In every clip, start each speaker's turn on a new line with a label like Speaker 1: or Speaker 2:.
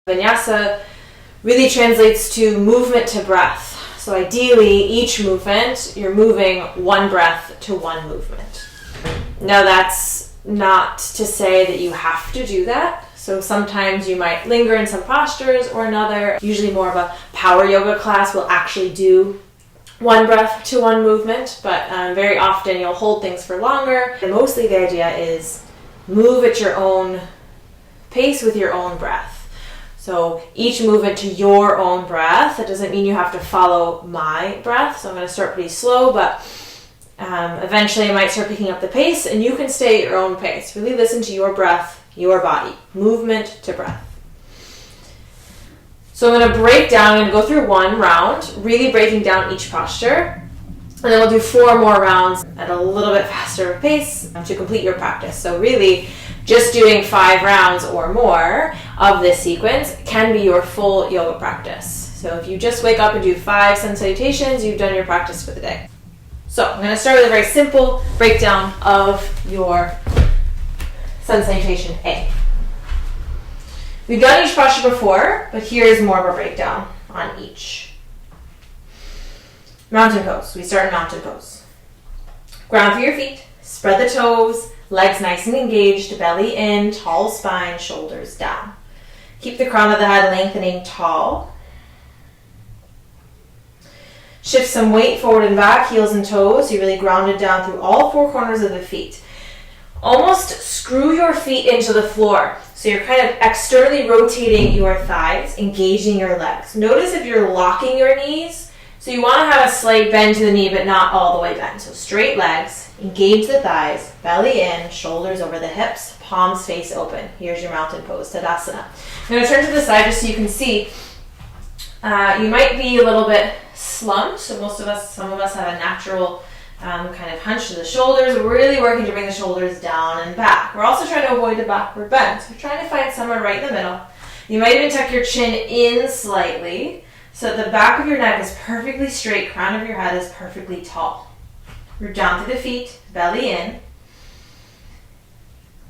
Speaker 1: Vinyasa really translates to movement to breath. So ideally, each movement, you're moving one breath to one movement. Now that's not to say that you have to do that. So sometimes you might linger in some postures or another. Usually more of a power yoga class will actually do one breath to one movement, but very often you'll hold things for longer. And mostly the idea is move at your own pace with your own breath. So each movement to your own breath. That doesn't mean you have to follow my breath. So I'm going to start pretty slow, but eventually I might start picking up the pace, and you can stay at your own pace. Really listen to your breath, your body, movement to breath. So I'm going to break down, I'm going to go through one round, really breaking down each posture. And then we'll do 4 more rounds at a little bit faster pace to complete your practice. So really, just doing 5 rounds or more of this sequence can be your full yoga practice. So if you just wake up and do 5 Sun Salutations, you've done your practice for the day. So I'm going to start with a very simple breakdown of your Sun Salutation A. We've done each posture before, but here's more of a breakdown on each. Mountain pose. We start in mountain pose. Ground through your feet, spread the toes, legs nice and engaged, belly in, tall spine, shoulders down. Keep the crown of the head lengthening tall. Shift some weight forward and back, heels and toes. So you're really grounded down through all 4 corners of the feet. Almost screw your feet into the floor. So you're kind of externally rotating your thighs, engaging your legs. Notice if you're locking your knees. So you want to have a slight bend to the knee, but not all the way bent. So straight legs, engage the thighs, belly in, shoulders over the hips, palms face open. Here's your mountain pose, Tadasana. I'm going to turn to the side just so you can see. You might be a little bit slumped. So some of us have a natural kind of hunch to the shoulders. We're really working to bring the shoulders down and back. We're also trying to avoid the backward bend. So we're trying to find somewhere right in the middle. You might even tuck your chin in slightly, so that the back of your neck is perfectly straight, crown of your head is perfectly tall. We're down through the feet, belly in.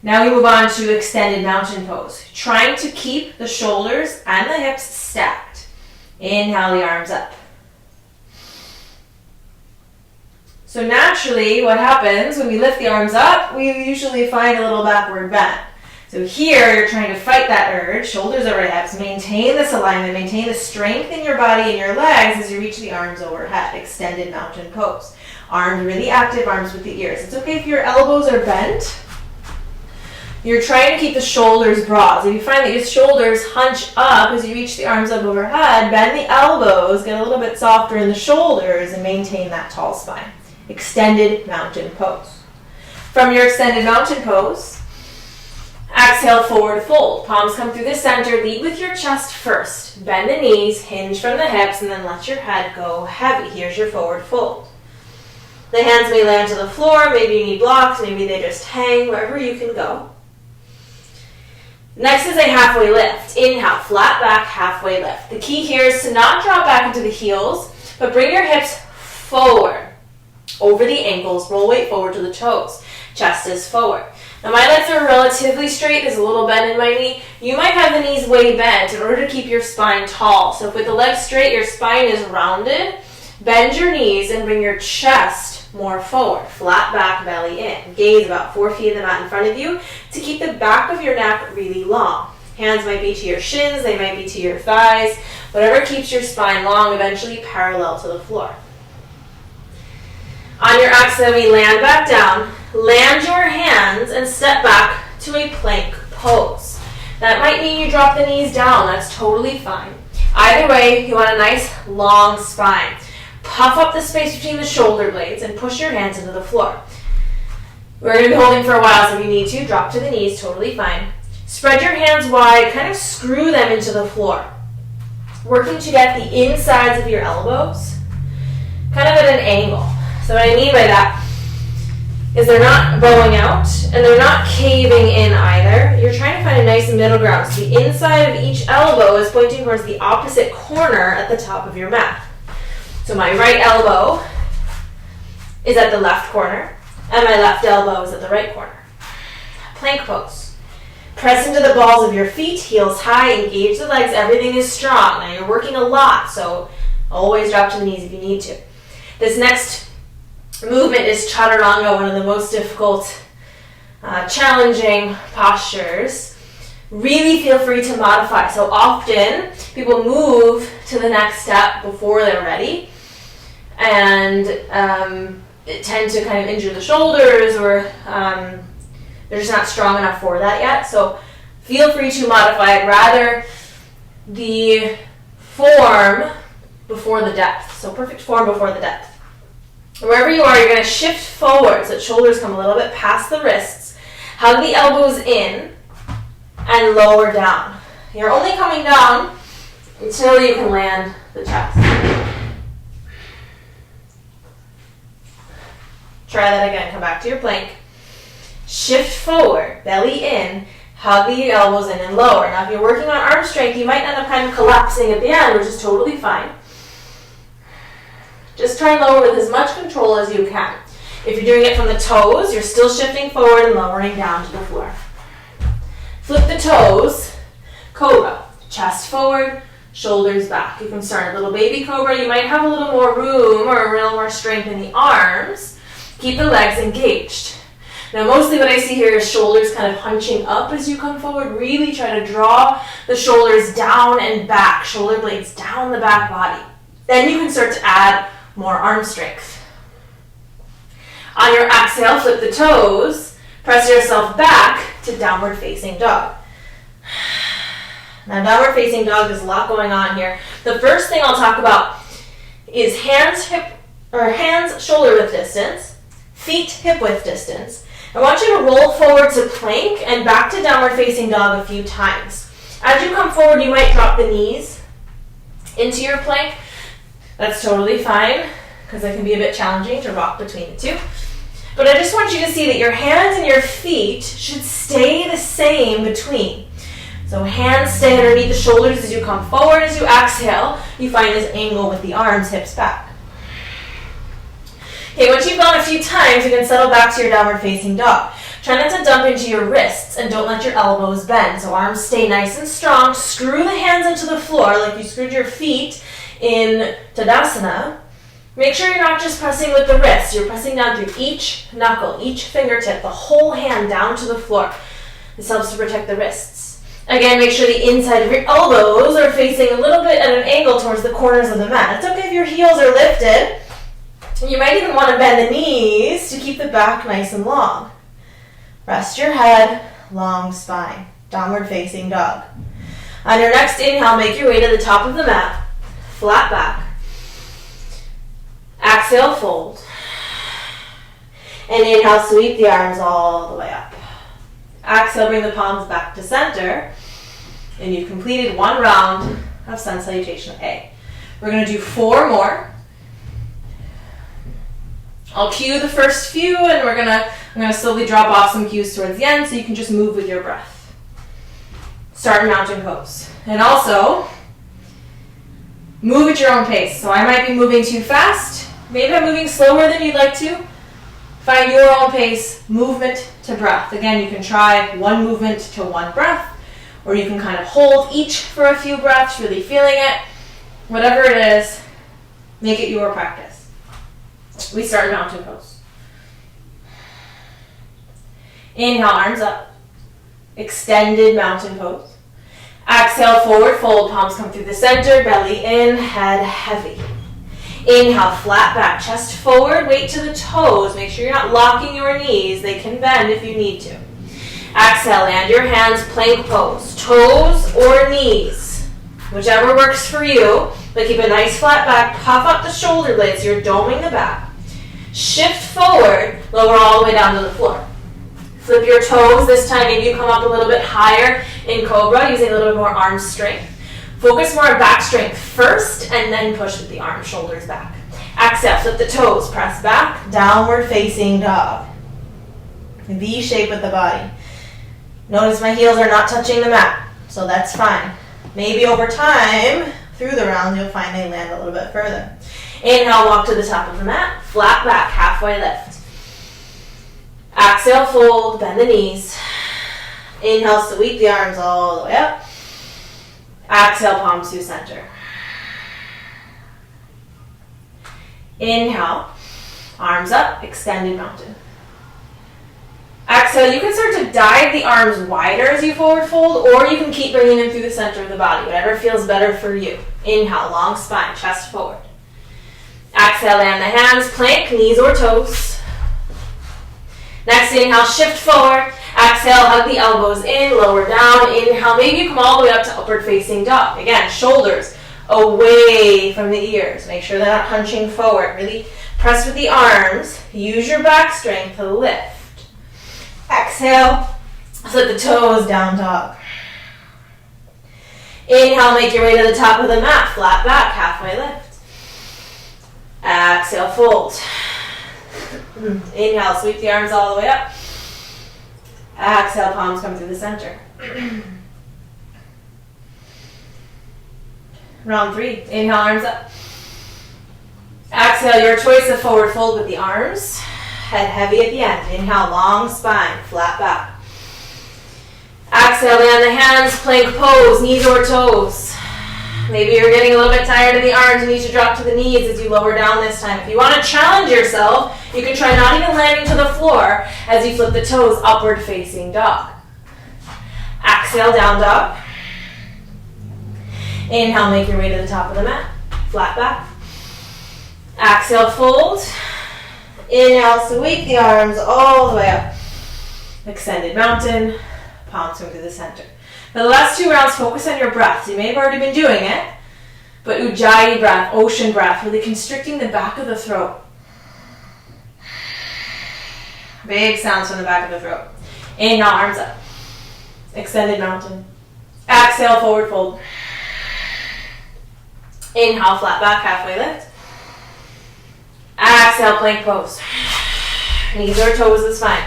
Speaker 1: Now we move on to extended mountain pose. Trying to keep the shoulders and the hips stacked. Inhale the arms up. So naturally, what happens when we lift the arms up, we usually find a little backward bend. So here, you're trying to fight that urge, shoulders over hips, maintain this alignment, maintain the strength in your body and your legs as you reach the arms overhead, extended mountain pose. Arms really active, arms with the ears. It's okay if your elbows are bent. You're trying to keep the shoulders broad. So if you find that your shoulders hunch up as you reach the arms up overhead, bend the elbows, get a little bit softer in the shoulders, and maintain that tall spine. Extended mountain pose. From your extended mountain pose, exhale, forward fold. Palms come through the center. Lead with your chest first. Bend the knees, hinge from the hips, and then let your head go heavy. Here's your forward fold. The hands may land to the floor. Maybe you need blocks. Maybe they just hang, wherever you can go. Next is a halfway lift. Inhale, flat back, halfway lift. The key here is to not drop back into the heels, but bring your hips forward, over the ankles. Roll weight forward to the toes. Chest is forward. Now my legs are relatively straight. There's a little bend in my knee. You might have the knees way bent in order to keep your spine tall. So with the legs straight, your spine is rounded. Bend your knees and bring your chest more forward. Flat back, belly in. Gaze about 4 feet of the mat in front of you to keep the back of your neck really long. Hands might be to your shins. They might be to your thighs. Whatever keeps your spine long, eventually parallel to the floor. On your exhale, we land back down. Land your hands and step back to a plank pose. That might mean you drop the knees down. That's totally fine. Either way, you want a nice long spine. Puff up the space between the shoulder blades and push your hands into the floor. We're going to be holding for a while, so if you need to, drop to the knees, totally fine. Spread your hands wide, kind of screw them into the floor. Working to get the insides of your elbows kind of at an angle. So what I mean by that is they're not bowing out and they're not caving in either. You're trying to find a nice middle ground. So the inside of each elbow is pointing towards the opposite corner at the top of your mat. So my right elbow is at the left corner and my left elbow is at the right corner. Plank pose. Press into the balls of your feet, heels high, engage the legs, everything is strong. Now you're working a lot, so always drop to the knees if you need to. This next movement is chaturanga, one of the most difficult, challenging postures. Really feel free to modify. So often people move to the next step before they're ready and tend to kind of injure the shoulders, or they're just not strong enough for that yet. So feel free to modify it. Rather the form before the depth. So perfect form before the depth. Wherever you are, you're going to shift forward so that shoulders come a little bit past the wrists. Hug the elbows in and lower down. You're only coming down until you can land the chest. Try that again. Come back to your plank. Shift forward, belly in, hug the elbows in and lower. Now if you're working on arm strength, you might end up kind of collapsing at the end, which is totally fine. Just try and lower with as much control as you can. If you're doing it from the toes, you're still shifting forward and lowering down to the floor. Flip the toes, cobra, chest forward, shoulders back. You can start a little baby cobra. You might have a little more room or a little more strength in the arms. Keep the legs engaged. Now mostly what I see here is shoulders kind of hunching up as you come forward. Really try to draw the shoulders down and back, shoulder blades down the back body. Then you can start to add more arm strength. On your exhale, flip the toes, press yourself back to downward facing dog. Now downward facing dog, there's a lot going on here. The first thing I'll talk about is hands shoulder width distance, feet hip width distance. I want you to roll forward to plank and back to downward facing dog a few times. As you come forward, you might drop the knees into your plank. That's totally fine, because it can be a bit challenging to rock between the two. But I just want you to see that your hands and your feet should stay the same between. So hands stay underneath the shoulders as you come forward. As you exhale, you find this angle with the arms, hips back. Okay, once you've gone a few times, you can settle back to your downward facing dog. Try not to dump into your wrists and don't let your elbows bend. So arms stay nice and strong. Screw the hands into the floor like you screwed your feet in Tadasana. Make sure you're not just pressing with the wrists. You're pressing down through each knuckle, each fingertip, the whole hand down to the floor. This helps to protect the wrists. Again, make sure the inside of your elbows are facing a little bit at an angle towards the corners of the mat. It's okay if your heels are lifted. You might even want to bend the knees to keep the back nice and long. Rest your head, long spine, downward facing dog. On your next inhale, make your way to the top of the mat. Flat back. Exhale, fold. And inhale, sweep the arms all the way up. Exhale, bring the palms back to center. And you've completed one round of Sun Salutation A. We're going to do 4 more. I'll cue the first few, and I'm going to slowly drop off some cues towards the end so you can just move with your breath. Start in mountain pose. And also, move at your own pace. So I might be moving too fast. Maybe I'm moving slower than you'd like to. Find your own pace, movement to breath. Again, you can try one movement to one breath, or you can kind of hold each for a few breaths, really feeling it. Whatever it is, make it your practice. We start in mountain pose. Inhale, arms up. Extended mountain pose. Exhale, forward fold, palms come through the center, belly in, head heavy. Inhale, flat back, chest forward, weight to the toes. Make sure you're not locking your knees. They can bend if you need to. Exhale, land your hands, plank pose. Toes or knees, whichever works for you. But keep a nice flat back, puff up the shoulder blades. You're doming the back. Shift forward, lower all the way down to the floor. Flip your toes. This time maybe you come up a little bit higher in Cobra, using a little bit more arm strength. Focus more on back strength first, and then push with the arms, shoulders back. Exhale, flip the toes, press back, downward facing dog. V shape with the body. Notice my heels are not touching the mat, so that's fine. Maybe over time, through the round, you'll find they land a little bit further. Inhale, walk to the top of the mat, flat back, halfway lift. Exhale, fold, bend the knees. Inhale, sweep the arms all the way up. Exhale, palms to center. Inhale, arms up, extended mountain. Exhale, you can start to dive the arms wider as you forward fold, or you can keep bringing them through the center of the body, whatever feels better for you. Inhale, long spine, chest forward. Exhale, land the hands, plank, knees or toes. Next inhale, shift forward. Exhale, hug the elbows in, lower down. Inhale, maybe you come all the way up to upward facing dog. Again, shoulders away from the ears. Make sure they're not hunching forward. Really press with the arms. Use your back strength to lift. Exhale, flip the toes, down dog. Inhale, make your way to the top of the mat, flat back, halfway lift. Exhale, fold. Inhale, sweep the arms all the way up. Exhale, palms come through the center. Round 3. Inhale, arms up. Exhale, your choice of forward fold with the arms. Head heavy at the end. Inhale, long spine, flat back. Exhale, land the hands, plank pose, knees or toes. Maybe you're getting a little bit tired of the arms and need to drop to the knees as you lower down this time. If you want to challenge yourself, you can try not even landing to the floor as you flip the toes, upward facing dog. Exhale, down dog. Inhale, make your way to the top of the mat, flat back. Exhale, fold. Inhale, sweep the arms all the way up. Extended mountain, palms come to the center. For the last 2 rounds, focus on your breath. You may have already been doing it, but Ujjayi breath, ocean breath, really constricting the back of the throat. Big sounds from the back of the throat. Inhale, arms up. Extended mountain. Exhale, forward fold. Inhale, flat back, halfway lift. Exhale, plank pose. Knees or toes is fine.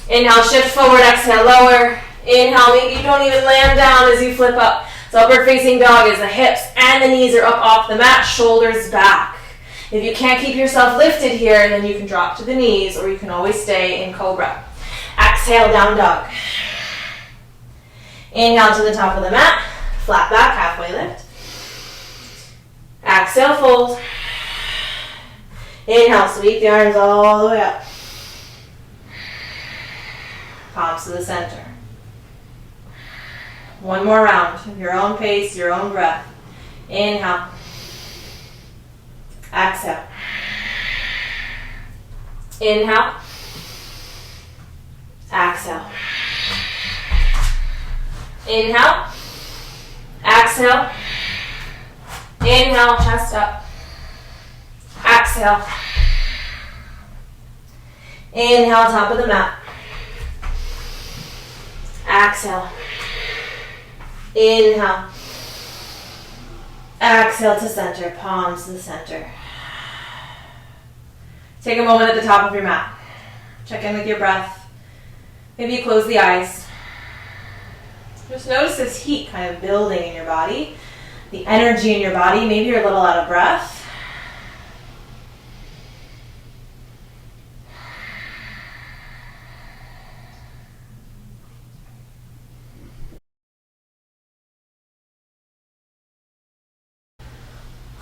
Speaker 1: Inhale, shift forward, exhale, lower. Inhale, maybe you don't even land down as you flip up. So upward facing dog is the hips and the knees are up off the mat, shoulders back. If you can't keep yourself lifted here, then you can drop to the knees or you can always stay in cobra. Exhale, down dog. Inhale to the top of the mat, flat back, halfway lift. Exhale, fold. Inhale, sweep the arms all the way up. Palms to the center. One more round, your own pace, your own breath. Inhale. Exhale. Inhale. Exhale. Inhale. Exhale. Inhale, chest up. Exhale. Inhale, top of the mat. Exhale. Inhale. Exhale to center, palms to the center. Take a moment at the top of your mat. Check in with your breath. Maybe you close the eyes. Just notice this heat kind of building in your body, the energy in your body. Maybe you're a little out of breath.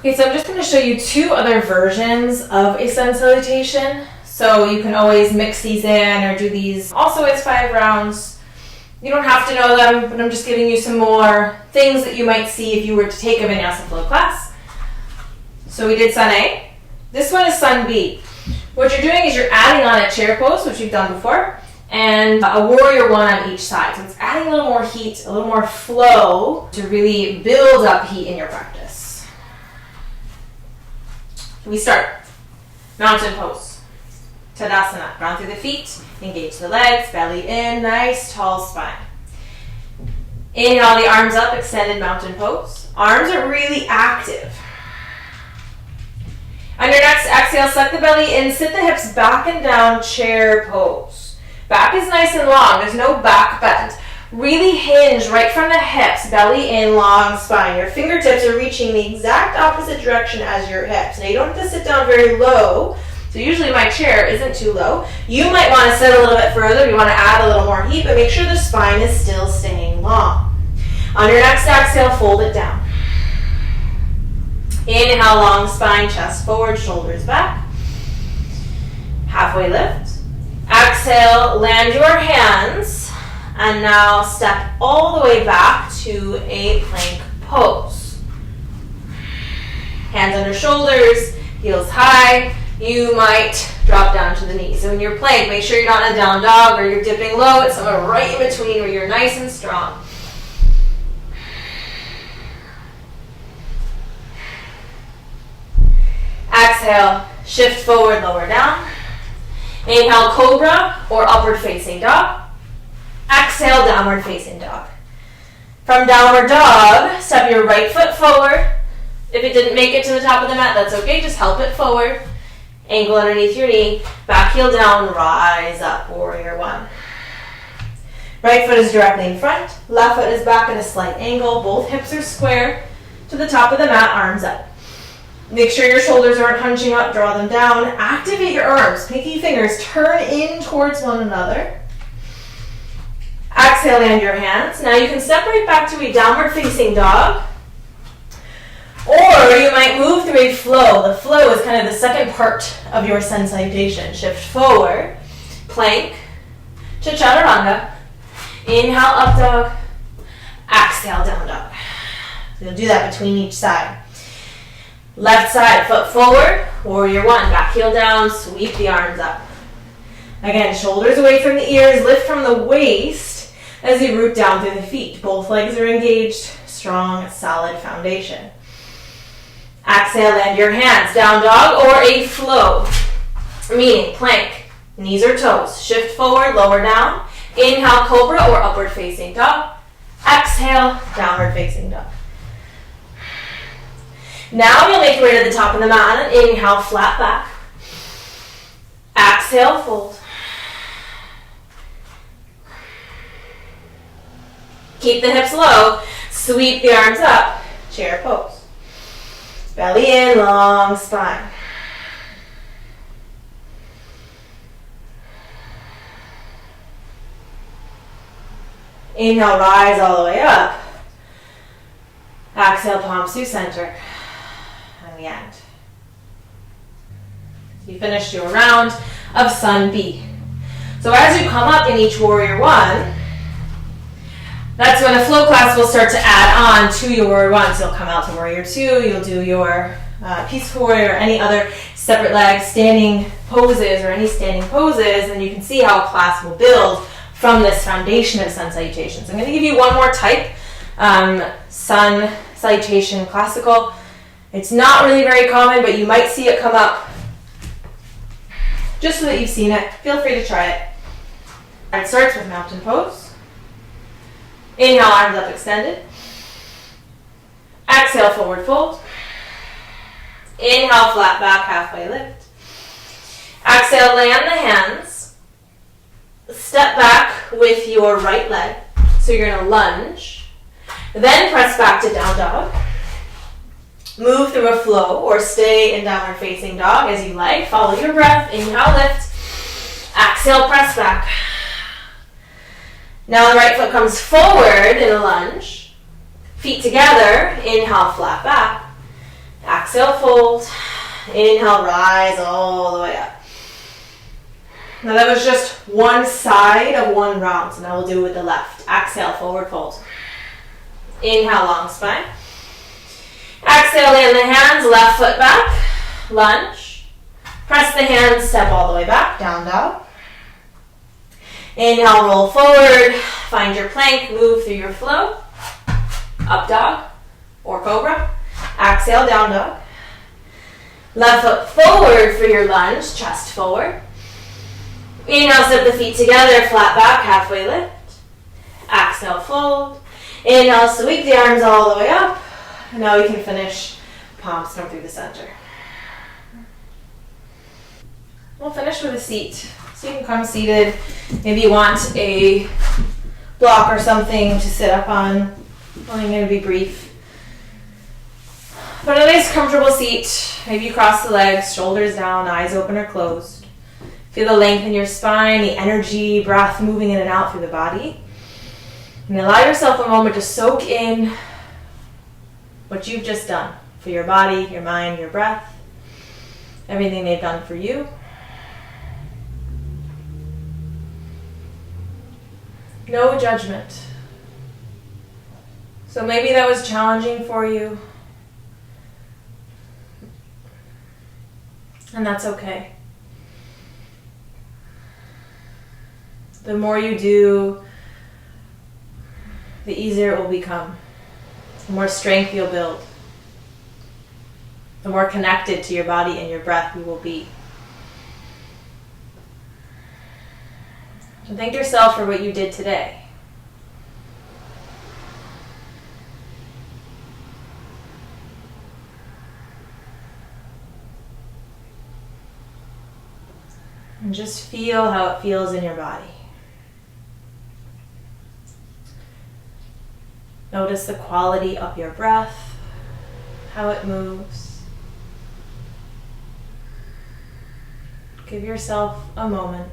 Speaker 1: Okay, so I'm just going to show you 2 other versions of a sun salutation. So you can always mix these in or do these. Also, it's 5 rounds. You don't have to know them, but I'm just giving you some more things that you might see if you were to take a Vinyasa Flow class. So we did Sun A. This one is Sun B. What you're doing is you're adding on a chair pose, which we've done before, and a warrior 1 on each side. So it's adding a little more heat, a little more flow to really build up heat in your practice. We start. Mountain pose. Tadasana. Ground through the feet. Engage the legs. Belly in. Nice tall spine. Inhale the arms up. Extended mountain pose. Arms are really active. On your next exhale, suck the belly in. Sit the hips back and down. Chair pose. Back is nice and long. There's no back bend. Really hinge right from the hips, belly in, long spine. Your fingertips are reaching the exact opposite direction as your hips. Now you don't have to sit down very low So usually my chair isn't too low. You might want to sit a little bit further. You want to add a little more heat, but make sure the spine is still staying long. On your next exhale, fold it down. Inhale, long spine, chest forward, shoulders back. Halfway lift. Exhale, land your hands, and now step all the way back to a plank pose. Hands under shoulders, heels high. You might drop down to the knees. So in your plank, make sure you're not in a down dog or you're dipping low. It's somewhere right in between where you're nice and strong. Exhale, shift forward, lower down. Inhale, cobra or upward facing dog. Exhale, downward facing dog. From downward dog, step your right foot forward. If it didn't make it to the top of the mat, that's okay. Just help it forward. Ankle underneath your knee. Back heel down, rise up, warrior one. Right foot is directly in front. Left foot is back at a slight angle. Both hips are square to the top of the mat, arms up. Make sure your shoulders aren't hunching up, draw them down. Activate your arms, pinky fingers, turn in towards one another. Exhale, land your hands. Now you can separate back to a downward facing dog, or you might move through a flow. The flow is kind of the second part of your Sun Salutation. Shift forward, plank to chaturanga. Inhale, up dog. Exhale, down dog. You'll do that between each side. Left side, foot forward, warrior one. Back heel down, sweep the arms up. Again, shoulders away from the ears, lift from the waist as you root down through the feet. Both legs are engaged, strong, solid foundation. Exhale, land your hands, down dog or a flow, meaning plank, knees or toes. Shift forward, lower down. Inhale, cobra or upward facing dog. Exhale, downward facing dog. Now you'll make your way to the top of the mat. Inhale, flat back. Exhale, fold. Keep the hips low. Sweep the arms up. Chair pose. Belly in, long spine. Inhale, rise all the way up. Exhale, palms to center. And we end. You finished your round of Sun B. So as you come up in each warrior one, that's when a flow class will start to add on to your warrior one. So you'll come out to warrior two, you'll do your peaceful warrior or any other separate leg standing poses or any standing poses, and you can see how a class will build from this foundation of Sun Salutations. I'm going to give you one more type, Sun Salutation Classical. It's not really very common, but you might see it come up. Just so that you've seen it, feel free to try it. It starts with mountain pose. Inhale, arms up extended. Exhale, forward fold. Inhale, flat back, halfway lift. Exhale, land the hands. Step back with your right leg. So you're going to lunge. Then press back to down dog. Move through a flow or stay in downward facing dog as you like. Follow your breath. Inhale, lift. Exhale, press back. Now the right foot comes forward in a lunge. Feet together. Inhale, flat back. Exhale, fold. Inhale, rise all the way up. Now that was just one side of one round. So now we'll do it with the left. Exhale, forward fold. Inhale, long spine. Exhale, land the hands, left foot back. Lunge. Press the hands, step all the way back. Down dog. Inhale, roll forward, find your plank, move through your flow. Up dog or cobra. Exhale, down dog. Left foot forward for your lunge, chest forward. Inhale, step the feet together, flat back, halfway lift. Exhale, fold. Inhale, sweep the arms all the way up. Now we can finish palms come through the center. We'll finish with a seat. So you can come seated. Maybe you want a block or something to sit up on. Only going to be brief. Find a nice comfortable seat. Maybe you cross the legs, shoulders down, eyes open or closed. Feel the length in your spine, the energy, breath moving in and out through the body. And allow yourself a moment to soak in what you've just done for your body, your mind, your breath, everything they've done for you. No judgment. So maybe that was challenging for you, and that's okay. The more you do, the easier it will become. The more strength you'll build. The more connected to your body and your breath you will be. So thank yourself for what you did today. And just feel how it feels in your body. Notice the quality of your breath, how it moves. Give yourself a moment.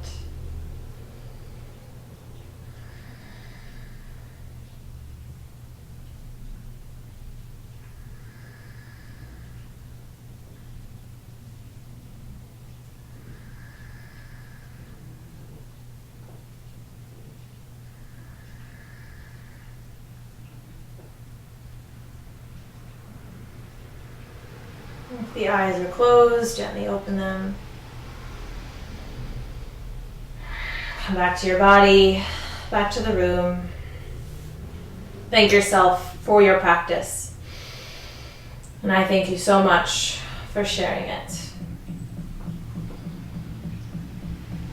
Speaker 1: If the eyes are closed, gently open them. Come back to your body, back to the room. Thank yourself for your practice. And I thank you so much for sharing it.